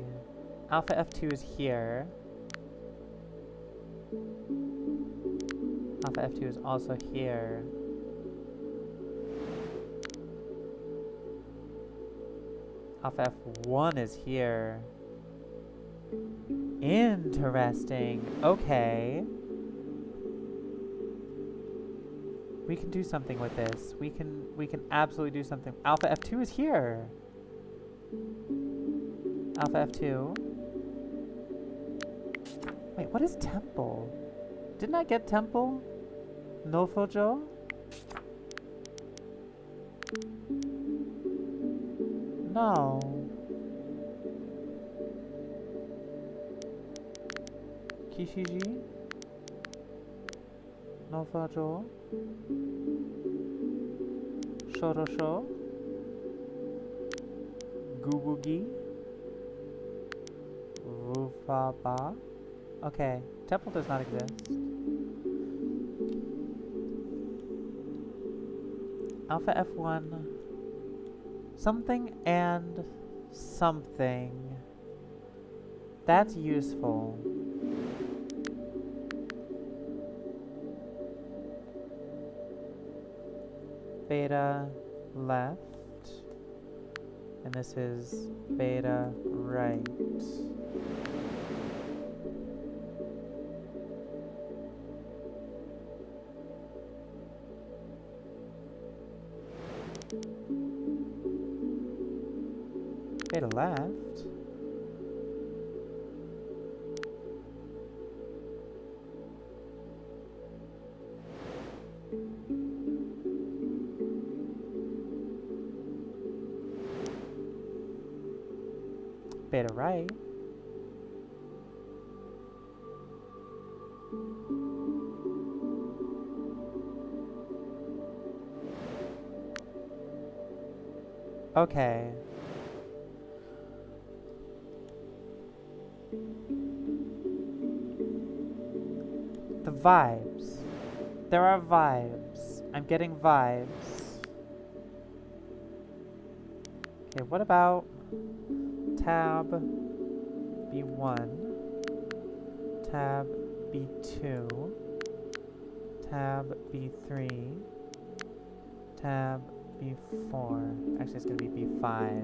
Speaker 1: Alpha F2 is here. Alpha F2 is also here. Alpha F1 is here. Interesting. Okay. We can do something with this. We can absolutely do something. Alpha F2 is here. Alpha F2. Wait, what is temple? Didn't I get temple? Nofojo? No. Kishiji? Nofojo? Shorosho? Gugugi? Rufaba? Okay, temple does not exist. Alpha F1. Something and something. That's useful. Beta left. And this is beta right. Beta left. Beta right. Okay. The vibes. There are vibes. I'm getting vibes. Okay, what about tab B1, tab B2, tab B3, tab B4. Actually, it's going to be B5.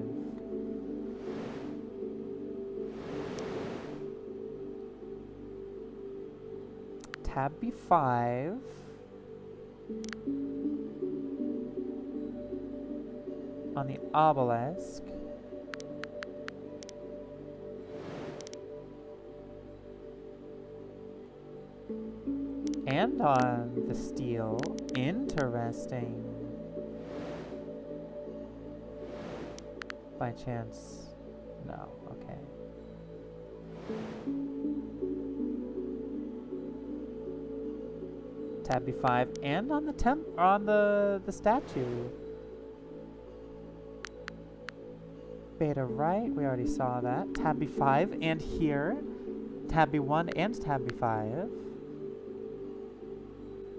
Speaker 1: Tab B5. On the obelisk. And on the steel. Interesting. By chance. No, okay. Tab B5 and on the statue. Beta right, we already saw that. Tab B5 and here. Tab B1 and tab B5.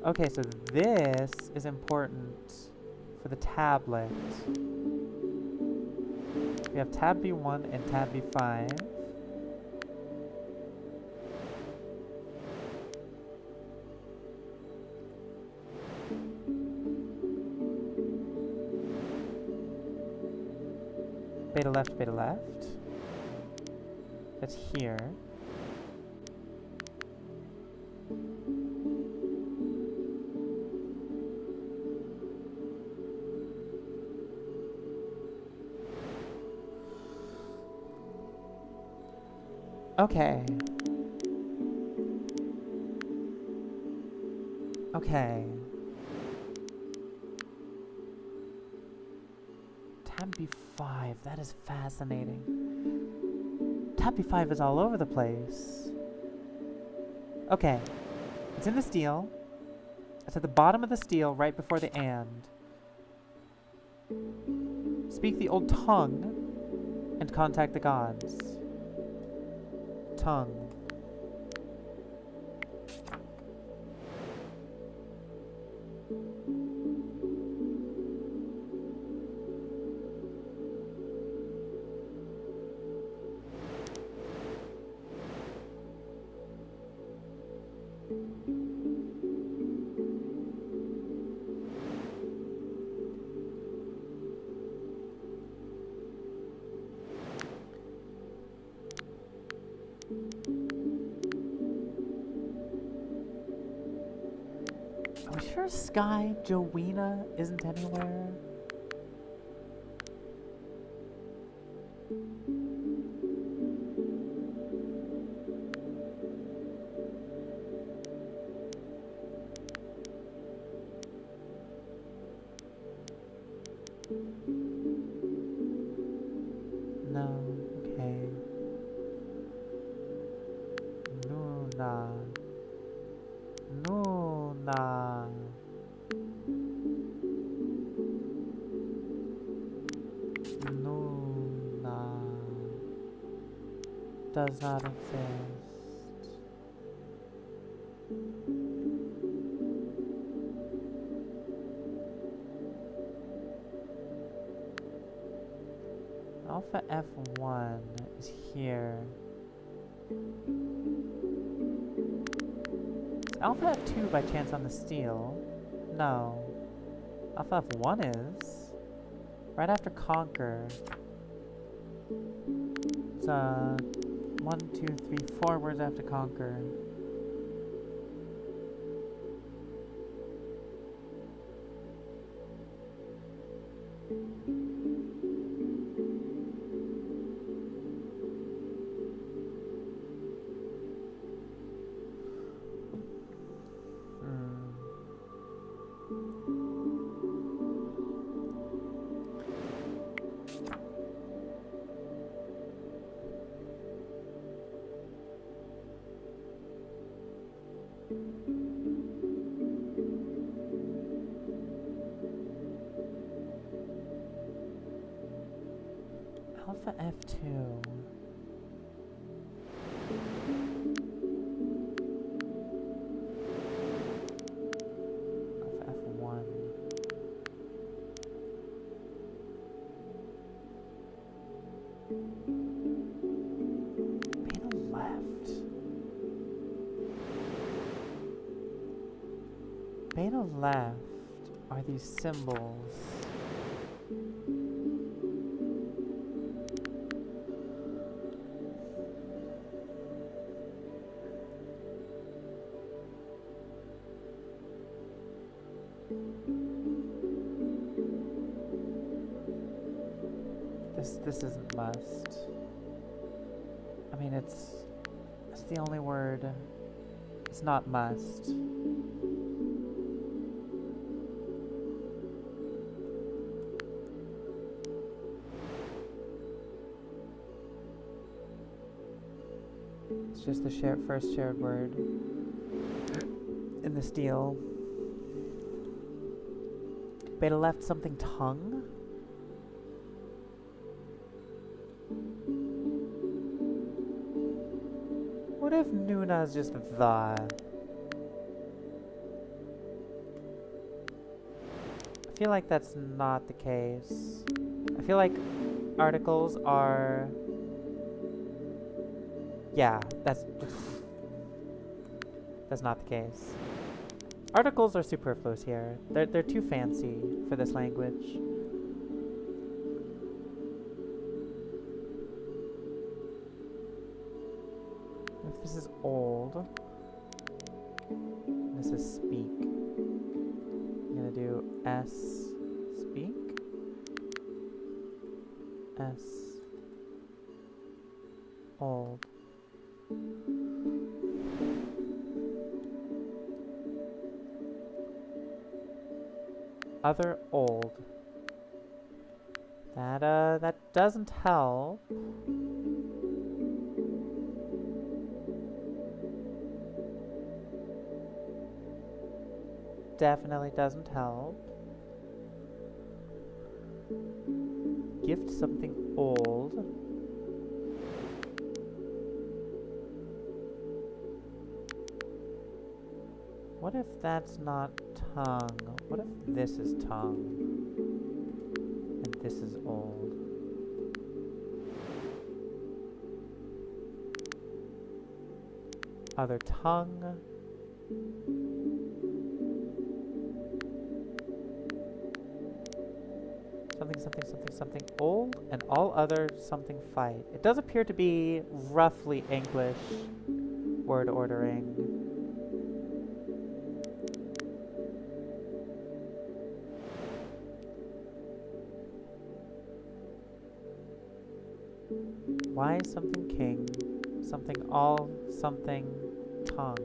Speaker 1: Okay, so this is important for the tablet. We have tab B1 and tab B5. Beta left, beta left. That's here. Okay. Okay. Tab B5, that is fascinating. Tab B5 is all over the place. Okay. It's in the steel. It's at the bottom of the steel, right before the and. Speak the old tongue and contact the gods. Tongue. Are we sure Sky Joanna isn't anywhere? No, okay. Nuna. Nuna. Nuna. Does not exist. Alpha F1 is here. Is Alpha F2 by chance on the steel? No. Alpha F1 is. Right after Conquer. It's 1, 2, 3, 4 words after Conquer. Alpha F2. Alpha F1. Beta left. Beta left are these symbols. This isn't must. I mean, it's the only word. It's not must. It's just the first shared word in the steel. Beta left something tongue? What if Nuna is just the? I feel like that's not the case. I feel like articles are... Yeah, that's not the case. Articles are superfluous here. They're too fancy for this language. If this is old, this is speak. I'm gonna do S speak, S old. Other old. That doesn't help. Definitely doesn't help. Gift something old. What if that's not tongue? What if this is tongue? And this is old? Other tongue. something, something, something, something old, and all other something fight. It does appear to be roughly English word ordering. Why something king, something all, something tongue?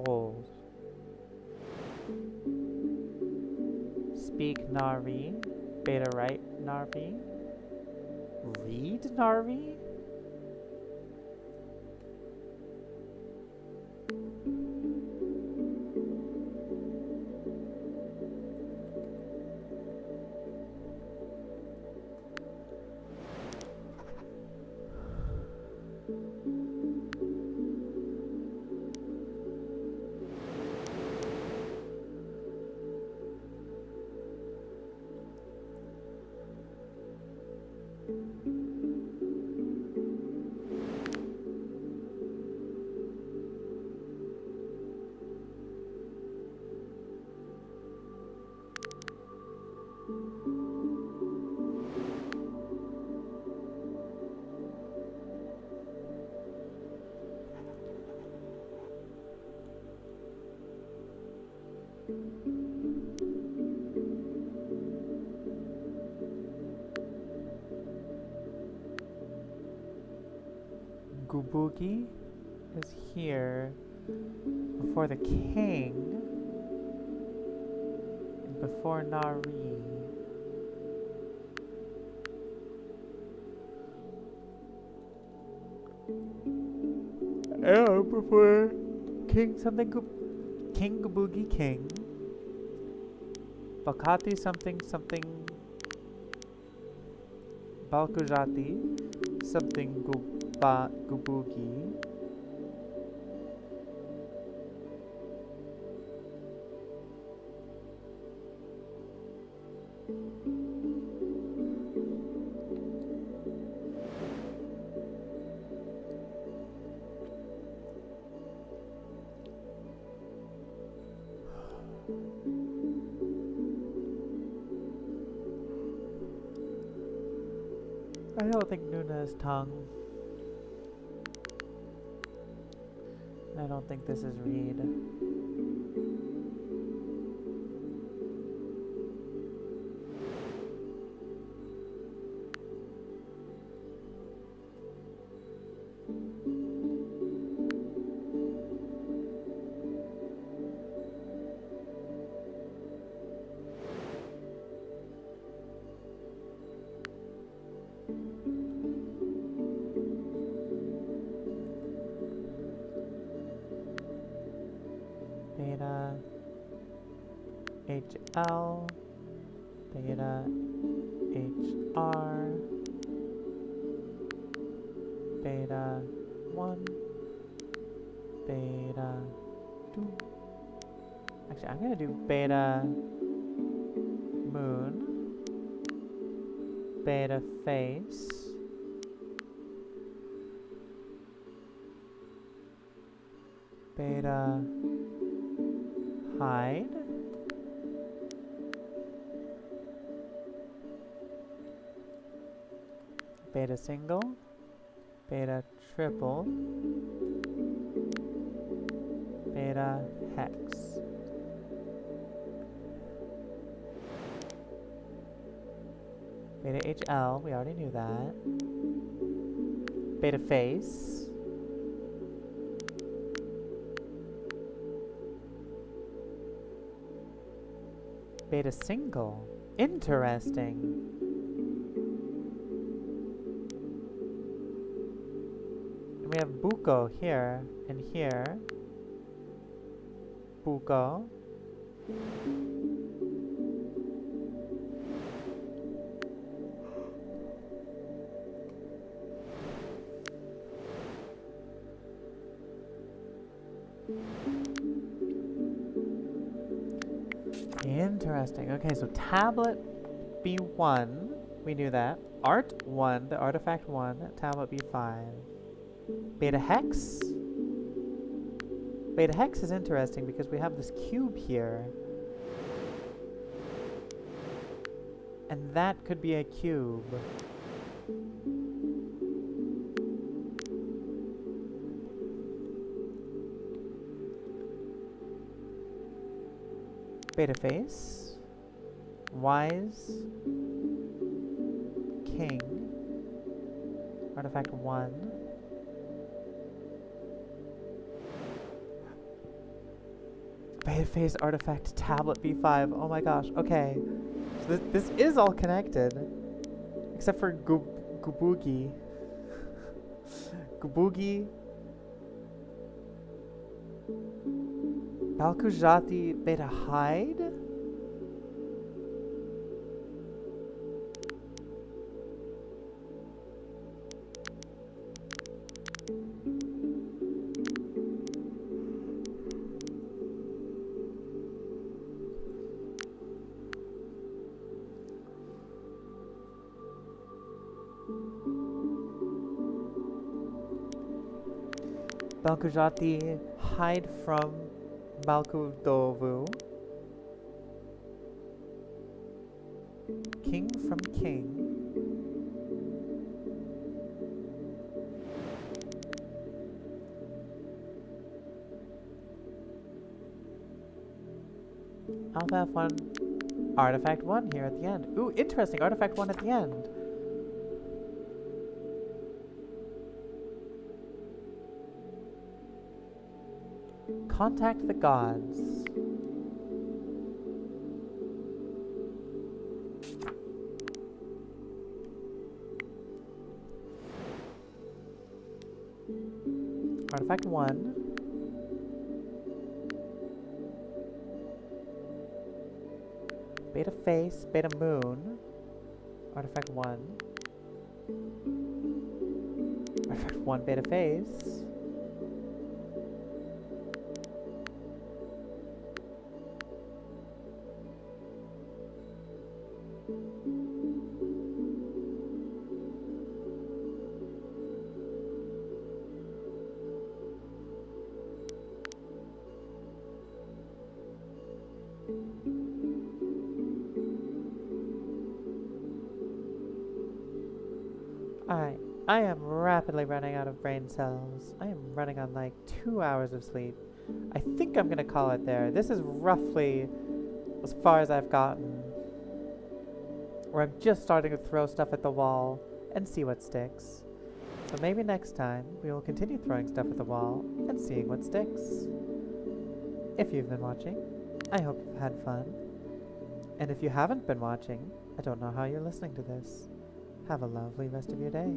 Speaker 1: Old. Speak Nari. Beta write Nari. Read Nari? Gubugi is here before the king and before Nari. Oh, before King something King Gubugi King. Bakati something something Balkujati something Gubugi. I don't think Nuna is tongue. I don't think this is read. Beta HL, beta HR, beta 1, beta 2. Actually, I'm gonna do beta moon, beta face, beta hide, beta single, beta triple, beta hex. Beta HL, we already knew that. Beta face. Beta single. Interesting. And we have Buko here and here. Buko. Interesting. Okay, so tablet B1, we knew that. Art 1, the artifact 1, tablet B5. Beta hex? Beta hex is interesting because we have this cube here. And that could be a cube. Beta face. Wise. King. Artifact 1. Beta face artifact tablet B5. Oh my gosh. Okay. So this is all connected. Except for Gubugi. Gubugi. Balkujati beta hide? Balkujati hide from Balkudovu. King from King. Alpha F1 Artifact 1 here at the end. Ooh, interesting, Artifact 1 at the end. Contact the gods. Artifact 1. Beta face, beta moon. Artifact 1. Artifact 1 beta face. I am rapidly running out of brain cells. I am running on like 2 hours of sleep. I think I'm gonna call it there. This is roughly as far as I've gotten. Where I'm just starting to throw stuff at the wall and see what sticks. So maybe next time we will continue throwing stuff at the wall and seeing what sticks. If you've been watching, I hope you've had fun. And if you haven't been watching, I don't know how you're listening to this. Have a lovely rest of your day.